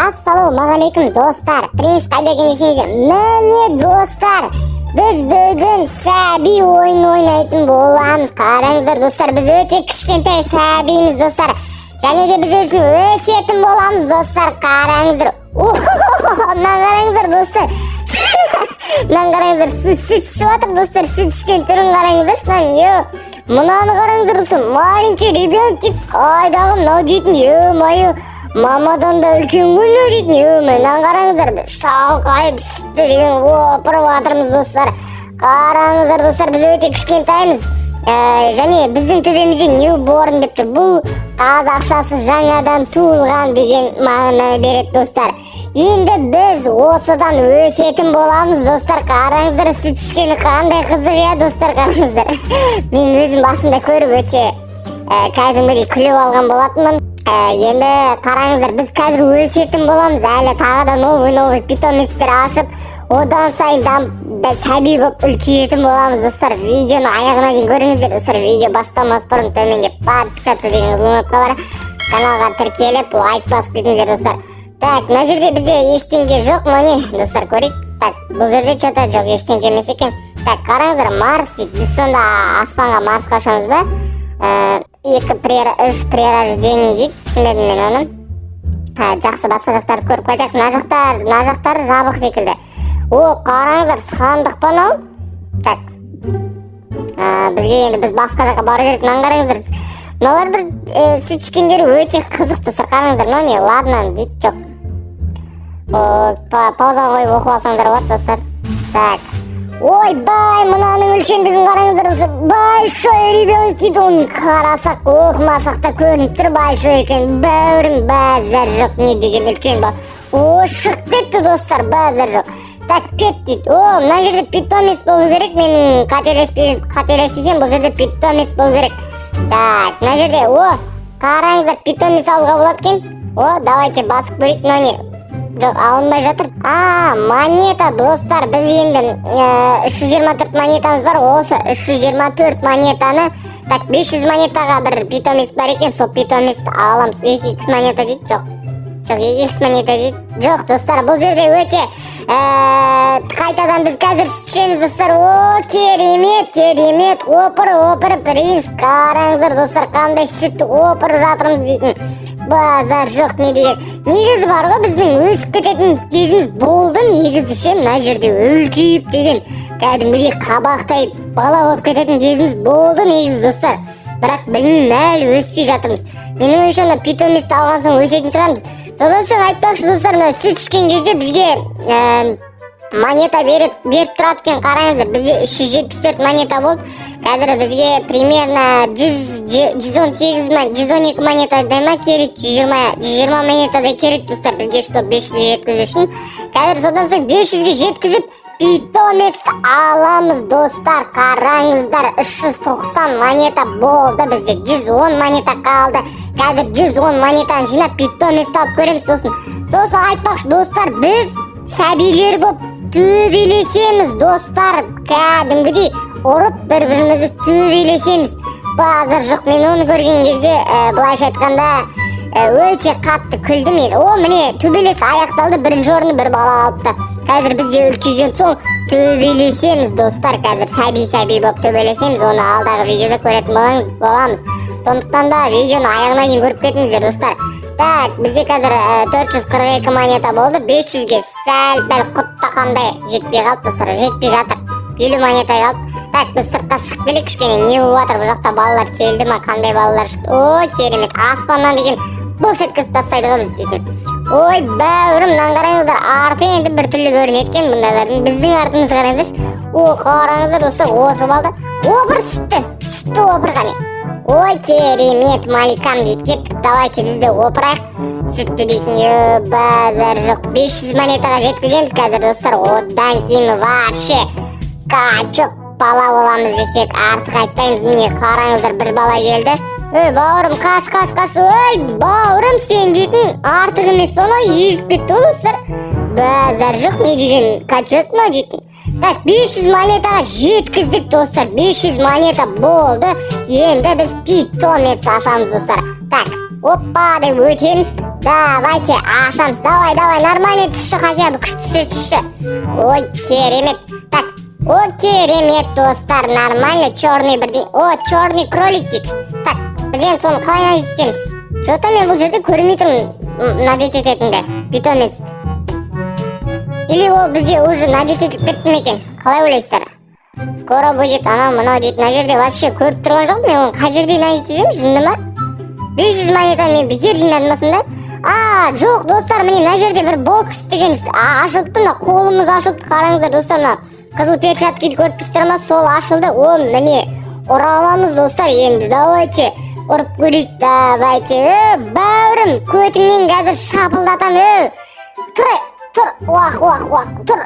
Ассалаумағалейкум достар. Принц қайда екен десеңіздер, міне достар, біз бүгін сәби ойын ойнайтын боламыз. Қараңыздар достар, біз өте кішкентай сәбиміз достар. Және де біз өзін өсетін боламыз достар. Қараңыздар. Мынаны қараңыздар достар. Мынаны қараңыздар, сүт ішіп отыр достар. Сүт ішкен түрін қараңыздар. Мынаны қараңыздар достар. Маленький ребенок дейді. Қайдағы мынау дейтін. Ё-моё. Мамадан да үлкен гүлі дейтін. Мынаны қараңыздар. Біз шалқайып сүтті деген опырып жатырмыз достар. Қараңыздар достар, біз өте кішкентаймыз. Және біздің төбемізде ньюборн деп тұр. Бұл қазақшасы жаңадан туылған деген мағына береді достар. Енді біз осыдан өсетін боламыз достар. Қараңыздар, сүт ішкені қандай қызық достар, қараңыздар. Мен өзім басында көріп өте кәдімгідей күліп алған болатынмын. Енді қараңыздар, біз қазір өсетін боламыз. Әлі тағы да новый питомецтер ашып, одан сайын сәби болып үлкейетін боламыз достар. Видеоны аяғына дейін көріңіздер достар. Видео бастамас бұрын төменде подписаться деген кнопка бар. Каналға тіркеліп, лайк басып кетіңіздер достар. Так, мына жерде бізде ештеңе жоқ, міне достар, көрейік. Так, бұл жерде что-то жоқ, ештеңе емес екен. Так, қараңыздар, Марс дейді. Біз сонда аспанға Марсқа ұшамыз ба? 3 прирождение дейді. Түсінбедім мен оны. Жақсы, басқа жақтарды көріп қайтайық. Мына жақтар жабық секілді. Қараңыздар, сандық па мынау? Так. Біз басқа жаққа бару керек. Мынаны қараңыздар. Мыналар бір сүт ішкендері өте қызық достар. Қараңыздар, мынау не? Ладно дейді, жоқ. Пауза қойып оқып алсаңдар болады достар. Так. Ойбай, мынаның үлкендігін қараңыздар достар. Большой ребенок дейді, оны қарасақ, оқымасақ та көрініп тұр большой екен. Бәуірім, бәзір жоқ, не деген үлкен ба. Шығып кетті достар, бәзір жоқ. Так, кет дейді. Мына жерде питомец болу керек. Мен қателеспесем, бұл жерде питомец болу керек. Так, мына жерде, қараңыздар, питомец алуға болады екен. Давайте басып көрейік, мынау не? Жоқ, алынбай жатыр. Монета достар, біз енді 324 монетамыз бар. Осы 324 монетаны, так, 500 монетаға бір питомец бар екен. Сол питомецті аламыз. 2x монета дейді, жоқ. Жоқ, 2x монета дейді. Жоқ достар, бұл жерде өте қайтадан біз қазір сүтшеміз достар. Керемет, опыр, принц. Қараңыздар достар, қандай сүтті опырып жатырмыз дейтін. Базар жоқ, не деген. Негізі бар ғой, біздің өсіп кететін кезіміз болды. Негізі ше, мына жерде үлкейіп деген кәдімгідей қабақтай бала болып кететін кезіміз болды негізі достар. Бірақ білмеймін, әлі өспей жатырмыз. Менің ойымша питомецті алған соң өсетін шығармыз. Содан соң айтпақшы достар, сүт ішкен кезде бізге монета беріп тұрады екен. Қараңыздар, бізде 374 монета болды. Қазір бізге примерно 112 монета ма керек, 120 монетадай керек достар бізге, что 500-ге жеткізу үшін. Қазір содан соң 500-ге жеткізіп питомецті аламыз достар. Қараңыздар, 390 монета болды, бізде 110 монета қалды. Қазір 110 монетаны жинап питомецті алып көреміз. Сосын айтпақшы достар, біз сәбилер болып төбелесеміз достар. Кәдімгідей ұрып бір-бірімізді төбелесеміз. Базар жоқ. Мен оны көрген кезде былайша айтқанда өте қатты күлдім. Міне төбелес аяқталды, бірінші орынды бір бала алыпты. Қазір бізде үлкейген соң төбелесеміз достар. Қазір сәби болып төбелесеміз. Оны алдағы видеода көретін боламыз. Сондықтан да видеоны аяғына дейін көріп кетіңіздер достар. Так, бізде қазір 442 монета болды. 500-ге сәл-пәл құттақандай жетпей қалды достар. Жетпей жатыр. 50 монета қалды. Так, біз сыртқа шығып келек, кішкене не болып жатыр? Бұл жақта балалар келді ма? Қандай балалар шықты? Керемет. Аспаннан деген бұл сеткізіп тастайды ғой біз дейтін. Ой, бәуірім, мынаны қараңыздар. Арты енді бір түрлі көрінеді екен бұндайлардың. Біздің артымыз қараңыздаршы. Қараңыздар достар, отырып алды. Опыр сүтті опыр қане. Ой, керемет, маликам дейді. Кеттік, давайте бізде опырайық. Сүтті дейтін, базар жоқ. 500 монетаға жеткіземіз қазір достар. Одан кейін вообще қачып бала боламыз десек артық айтпаймыз. Міне қараңыздар, бір бала келді. Бауырым, қаш. Ой, бауырым, сен дейтін артық емес па? Езіп кетті достар. Базар жоқ, не деген качет ма дейтін. Так, 500 монетаға жеткіздік достар. 500 монета болды. Енді біз питомец ашамыз достар. Так, оппа деп өтеміз. Давайте ашамыз. Давай, нормальный түсші, хотя бы күштісі түсші. Ой, керемет. Так, о, керемет, достар, нормально, черный бірден. О, черный кролик дейді. Так, бізден соны қалай надет етеміз? Жота мен бұл жерде көрмей тұрмын надет ететінді. Питомец. Или ол бізде уже надет етіп кетті ме екен? Қалай ойлайсыздар? Скоро будет анау мынау дейді. Мына жерде вообще көріп тұрған жоқ. Мен оны қай жерде надет етемін, жынды ма? 500 монета мен бекер жинадым осында. Жоқ, достар, міне мына жерде бір бокс деген ашылыпты, мына қолымыз ашылыпты. Қараңыздар, достар, мына қызыл перчаткиді көріп тұрсыздар ма? Сол ашылды. О, міне ұра аламыз, достар. Енді давайте ұрып көрейік. Давайте. Бауырым, көтіңнен қазір шапылдатам. Тұр. Уақ. Тұр.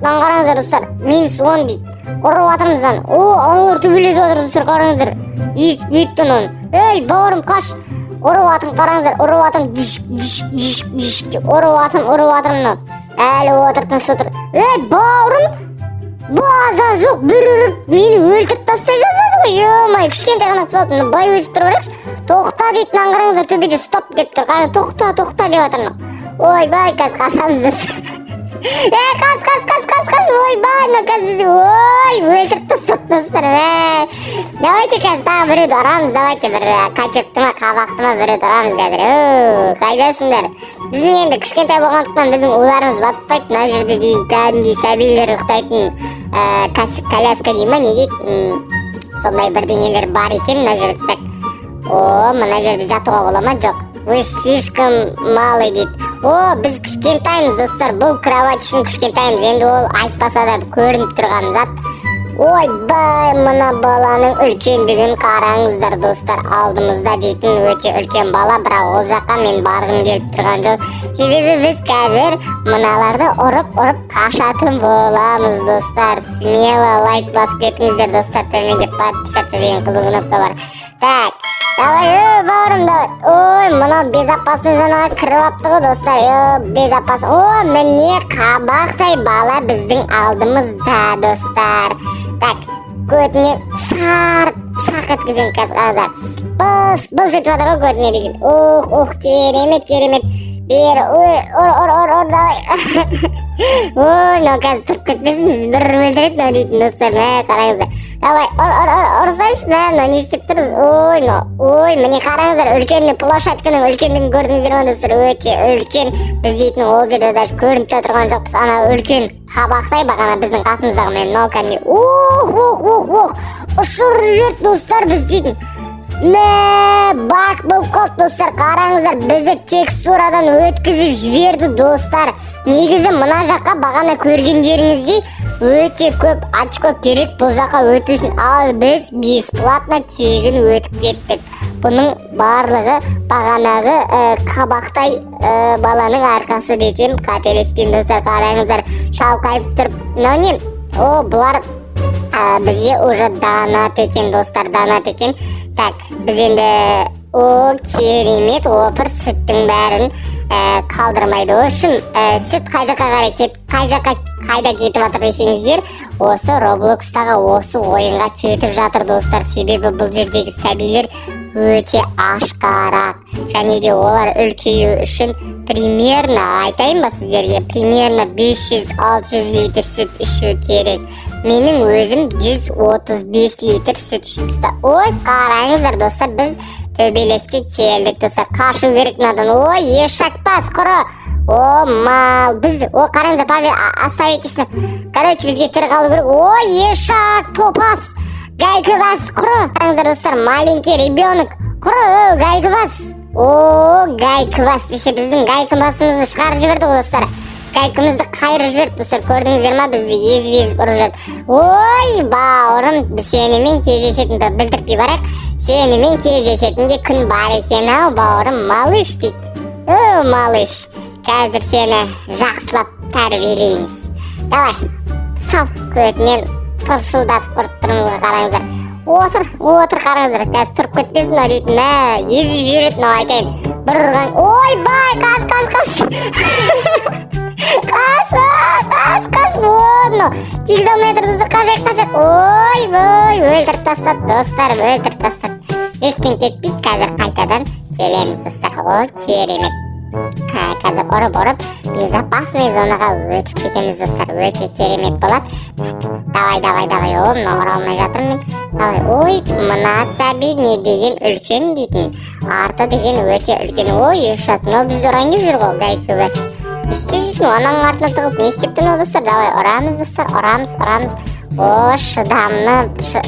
Маған қараңыздар, достар. -10 дейді. Ұрып атырмыздан. Аналар төбелесіп отыр, достар, қараңыздар. Естіп өттін оны. Ей, бауырым, қаш. Ұрып атым, қараңыздар. Ұрып атым. Ұрып атым. Әлі отыртың шотыр. Ей, бауырым. Базар жоқ, бір ұрып мені өлтіріп тастай жазады ғой. Ё-май, кішкентай ғана құлатын. Былай өсіп тұрып алайықшы. Тоқта дейді, маған қараңыздар, төбеде стоп деп тұр. Қараңыз, тоқта деп жатыр. Ойбай, қазір қашамыз біз. Қаш. Ойбай, қазір бізді өлтіріп тастап достар. Давайте қазір тағы біреуді ұрамыз. Давайте бір качекті ма, қабақты ма біреуді ұрамыз қазір. Қайдасыңдар? Біздің енді кішкентай болғандықтан біздің уларымыз батпайды. Мына жерде дейін кәдімгідей сәбилер ұйықтайтын коляска дей ма, не дейді? Сондай бірдеңелер бар екен мына жерде. Мына жерде жатуға бола ма? Жоқ. Вы слишком малый дейді. Біз кішкентаймыз, достар. Бұл кровать үшін кішкентаймыз. Енді ол айтпаса да көрініп тұрған зат. Ойбай, мына баланың үлкендігін қараңыздар, достар. Алдымызда дейтін өте үлкен бала, бірақ ол жаққа мен барғым келіп тұрған жоқ. Себебі біз қазір мыналарды ұрып қашатын боламыз, достар. Смело лайк басып кетіңіздер, достар. Төменде подписаться деген қызыл кнопка бар. Так, давай, бауырым, давай. Мына безопасный зонаға кіріп апты ғой, достар. Безопасный. Міне қабақтай бала біздің алдымызда, достар. Так, көтіне шақ еткізем қазір, азар. Бұл жетіп жатыр ғой көтіне деген. Керемет. Бер, ұр, давай. Мынау қазір тұрып кетпесін, біз бір өлтіреді дейтін, достар. Қараңыздар. Давай, ұрсайшы, мынау не істеп тұрыз? Міне қараңыздар, үлкеніне площадканың үлкендігін көрдіңіздер ма, достар? Өте үлкен. Біз дейтін ол жерде даже көрініп те тұрған жоқпыз. Ана үлкен қабақтай бағана біздің қасымыздағы мен мынау кәдімгі. Ұшыр жіберді, достар, біз дейтін. Бак болып қалды, достар, қараңыздар, бізді текстурадан өткізіп жіберді, достар. Негізі мына жаққа бағана көргендеріңіздей өте көп очко керек бұл жаққа өту үшін. Ал біз бесплатно тегін өтіп кеттік. Бұның барлығы бағанағы қабақтай баланың арқасы десем қателеспеймін, достар. Қараңыздар, шалқайып тұрып. Мынау не? Бұлар бізде уже донат екен, достар, донат екен. Так, біз енді керемет опыр сүттің бәрін қалдырмайды. Үшін сүт қай жаққа қарай қайда кетіп жатыр десеңіздер, осы Роблокстағы осы ойынға кетіп жатыр, достар. Себебі бұл жердегі сәбилер өте ашқарақ, және де олар үлкею үшін примерно, айтайын ба сіздерге, примерно 500-600 литр сүт ішу керек. Менің өзім 135 литр сүт ішіпсті. Қараңыздар, достар, біз төбелеске келдік, достар. Қашу керек надан. Ешақпас, құры. Мал. Біз, қараңыздар, Павел, оставитесі. Короче, бізге тір қалу керек. Ешақ, топас. Гайкыбас, құры. Қараңыздар, достар, маленький ребенок. Құры, гайкыбас. Гайкыбас десе біздің гайкыбасымызды шығарып жіберді ғой, достар. Кайкымызды қайырып жіберді, достар. Көрдіңіздер ма, бізді езіп ұрып жатыр. Бауырым, сенімен кездесетінді білдіртпей барақ. Сенімен кездесетінде күн бар екен, бауырым, малыш дейді. Малыш, қазір сені жақсылап тәрбиелейміз. Давай, сал көтінен тұрсылдатып құрып тұрмызға, қараңыздар. Отыр, қараңыздар. Қазір тұрып кетпесін дейтін. Езіп жүретін, айтайын. Бір ұрған. Бай, қаш. Қаш, бұны. 8 метрді қашақ. Өлтіріп тастады, достар, өлтіріп тастады. Ештен кетпейді, қазір қайтадан келеміз, достар. Керемет. Қазір ұрып безопасный зонаға өтіп кетеміз достар. Өте керемет болады. Давай, о, мына ұра алмай жатырмын мен. Давай, ой, мына сәби не деген үлкен дейтін. Арты деген өте үлкен. Ой, ешат, мынау бізді ұрайын деп жүр ғой, гайкі бәс. Не істеп жүрсің, ананың артына тығып, не істеп тұрмын достар? Давай, ұрамыз достар, ұрамыз. О, шыдамны,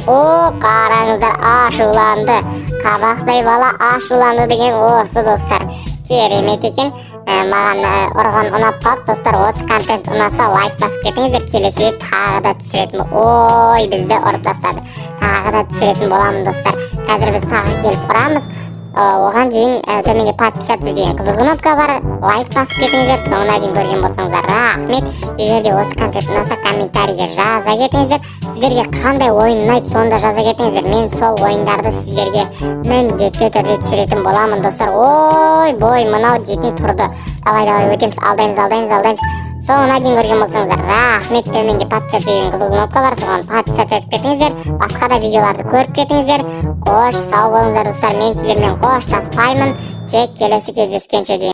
о, қараңыздар, ашуланды. Қабақтай бала ашуланды деген осы достар. Керемет екен. Маған ұрған ұнап қалды достар. Осы контент ұнаса лайк басып кетіңіздер. Келесіде тағы да түсіретін. Ой, бізді ұрып тастады. Тағы да түсіретін боламын достар. Қазір біз тағы келіп ұрамыз. Оған дейін төменде подписаться деген қызыл кнопка бар. Лайк басып кетіңіздер. Соңына дейін көрген болсаңыздар рахмет. Егерде осы контент ұнаса комментарийге жаза кетіңіздер. Сіздерге қандай ойын ұнайды, соны да жаза кетіңіздер. Мен сол ойындарды сіздерге міндетті түрде түсіретін боламын достар. Ой, бой, мынау дейтін тұрды. Давай, өтеміз, алдаймыз. Соңына дейін көрген болсаңыздар рахмет. Төменде подписаться деген қызыл кнопка бар. Соған подписаться етіп кетіңіздер. Басқа да видеоларды көріп кетіңіздер. Қош, сау болыңыздар достар. Мен сіздермен қоштаспаймын. Тек келесі кездескенше дейін.